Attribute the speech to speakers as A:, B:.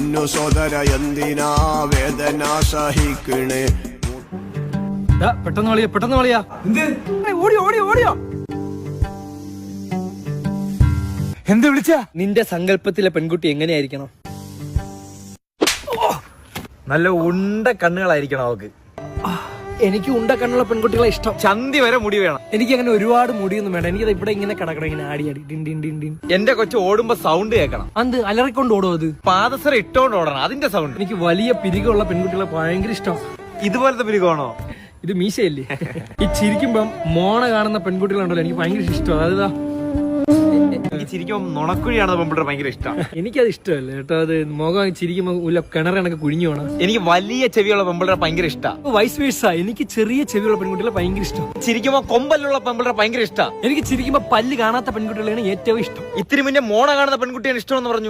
A: പൊന്നു സോദര എന്തിനാ വേദന സഹിക്കണേ.
B: പെട്ടെന്ന് കളിയാ ഓടിയോ
C: എന്ത് വിളിച്ച?
B: നിന്റെ സങ്കല്പത്തിലെ പെൺകുട്ടി എങ്ങനെയായിരിക്കണം?
C: നല്ല ഉണ്ട കണ്ണുകളായിരിക്കണം അവക്ക്.
B: എനിക്ക് ഉണ്ട കണ്ണുള്ള പെൺകുട്ടികളെ ഇഷ്ടം.
C: ചന്തി വരെ മുടി വേണം.
B: എനിക്ക് അങ്ങനെ ഒരുപാട് മുടിയൊന്നും വേണ്ട. എനിക്കത് ഇവിടെ ഇങ്ങനെ കിടക്കണം, ഇങ്ങനെ ആടി ടിൻ ടിൻ ടിൻ ടിൻ.
C: എന്റെ കൊച്ചു ഓടുമ്പോ സൗണ്ട് കേൾക്കണം.
B: അത് അലറിക്കൊണ്ട് ഓടും. അത്
C: പാദസര ഇട്ടോണ്ട് ഓടണം, അതിന്റെ സൗണ്ട്.
B: എനിക്ക് വലിയ പിരികമുള്ള പെൺകുട്ടികളെ ഭയങ്കര ഇഷ്ടം.
C: ഇതുപോലത്തെ പിരികമാണോ?
B: ഇത് മീശയല്ലേ? ഈ ചിരിക്കുമ്പം മോണ കാണുന്ന പെൺകുട്ടികളുണ്ടല്ലോ, എനിക്ക് ഭയങ്കര ഇഷ്ടം. അതാ
C: എനിക്ക് ചിരിക്കുമ്പോ നുണക്കുഴിയാണ് പെൺപിള്ളേർ ഭയങ്കര ഇഷ്ടം.
B: എനിക്കത് ഇഷ്ടമല്ല കേട്ടോ. അത് മുഖം ചിരിക്കുമ്പോ കിണറണക്ക് കുഴിഞ്ഞു പോണം.
C: എനിക്ക് വലിയ ചെവിയുള്ള പെൺപിള്ളേർ ഭയങ്കര ഇഷ്ടം.
B: വൈസ് വേഴ്സ, എനിക്ക് ചെറിയ ചെവിയുള്ള പെൺകുട്ടികളെ ഭയങ്കര ഇഷ്ടം.
C: ചിരിക്കുമ്പോ കൊമ്പലുള്ള പെൺപിള്ളേർ ഭയങ്കര ഇഷ്ടം.
B: എനിക്ക് ചിരിക്കുമ്പോ പല്ല് കാണാത്ത പെൺകുട്ടികളെയാണ് ഏറ്റവും ഇഷ്ടം.
C: ഇത്തിരി മുന്നേ മോണ കാണുന്ന പെൺകുട്ടിയാണ് ഇഷ്ടം എന്ന് പറഞ്ഞു.